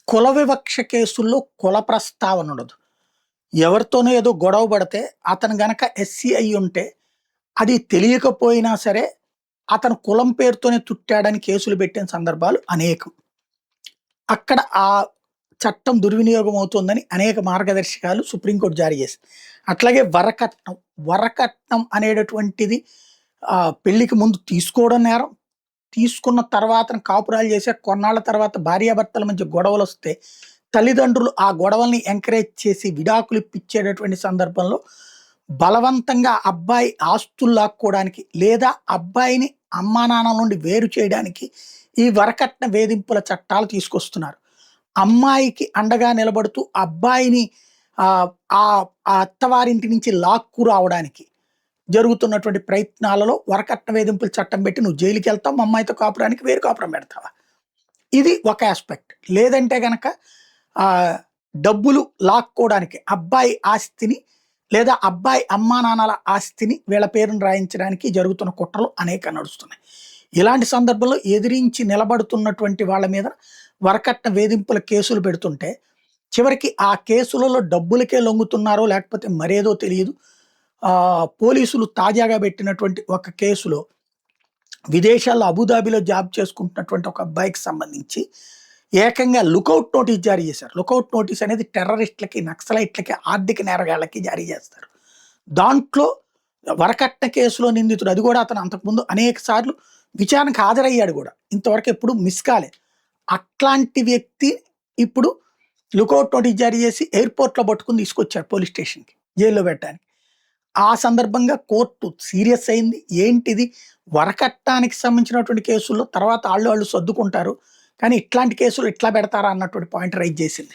కుల వివక్ష కేసుల్లో కుల ప్రస్తావన ఉండదు. ఎవరితోనో ఏదో గొడవ పడితే అతను గనక ఎస్సీ అయ్యుంటే, అది తెలియకపోయినా సరే, అతను కులం పేరుతోనే తుట్టాడని కేసులు పెట్టిన సందర్భాలు అనేకం. అక్కడ ఆ చట్టం దుర్వినియోగం అవుతోందని అనేక మార్గదర్శకాలు సుప్రీంకోర్టు జారీ చేసింది. అట్లాగే వరకట్నం. వరకట్నం అనేటటువంటిది పెళ్ళికి ముందు తీసుకోవడం నేరం. తీసుకున్న తర్వాతన కాపురాలు చేసాక కొన్నాళ్ళ తర్వాత భార్యాభర్తల మధ్య గొడవలొస్తే, తల్లిదండ్రులు ఆ గొడవల్ని ఎంకరేజ్ చేసి విడాకులు ఇప్పించేటటువంటి సందర్భంలో బలవంతంగా అబ్బాయి ఆస్తులు లాక్కోవడానికి, లేదా అబ్బాయిని అమ్మానాన్నల నుండి వేరు చేయడానికి ఈ వరకట్న వేధింపుల చట్టాలు తీసుకొస్తున్నారు. అమ్మాయికి అండగా నిలబడుతూ అబ్బాయిని ఆహ్, ఆహ్, ఆ అత్తవారింటి నుంచి లాక్కు రావడానికి జరుగుతున్నటువంటి ప్రయత్నాలలో వరకట్న వేధింపుల చట్టం పెట్టి నువ్వు జైలుకెళ్తావు, మా అమ్మాయితో కాపురానికి వేరు కాపురం పెడతావా? ఇది ఒక యాస్పెక్ట్. లేదంటే గనక ఆహ్, డబ్బులు లాక్కోవడానికి అబ్బాయి ఆస్తిని, లేదా అబ్బాయి అమ్మానాన్నల ఆస్తిని వీళ్ళ పేరున రాయించడానికి జరుగుతున్న కుట్రలు అనేక నడుస్తున్నాయి. ఇలాంటి సందర్భంలో ఎదిరించి నిలబడుతున్నటువంటి వాళ్ళ మీద వరకట్న వేధింపుల కేసులు పెడుతుంటే, చివరికి ఆ కేసులలో డబ్బులకే లొంగుతున్నారో లేకపోతే మరేదో తెలియదు. పోలీసులు తాజాగా పెట్టినటువంటి ఒక కేసులో విదేశాల్లో అబుదాబిలో జాబ్ చేసుకుంటున్నటువంటి ఒక అబ్బాయికి సంబంధించి ఏకంగా లుకౌట్ నోటీస్ జారీ చేశారు. లుకౌట్ నోటీస్ అనేది టెర్రరిస్టులకి, నక్సలైట్లకి, ఆర్థిక నేరగాళ్ళకి జారీ చేస్తారు. దాంట్లో వరకట్న కేసులో నిందితుడు, అది కూడా అతను అంతకుముందు అనేక సార్లు విచారణకు హాజరయ్యాడు కూడా. ఇంతవరకు ఎప్పుడు మిస్ కాలేదు. అట్లాంటి వ్యక్తి ఇప్పుడు లుకౌట్ నోటీస్ జారీ చేసి ఎయిర్‌పోర్ట్‌లో పట్టుకొని తీసుకొచ్చారు పోలీస్ స్టేషన్‌కి, జైల్లో పెట్టడానికి. ఆ సందర్భంగా కోర్టు సీరియస్ అయింది. ఏంటిది వరకట్నానికి సంబంధించినటువంటి కేసుల్లో తర్వాత ఆళ్ళు సర్దుకుంటారు. కానీ ఇట్లాంటి కేసులు ఇట్లా పెడతారా అన్నటువంటి పాయింట్ రైజ్ చేసింది.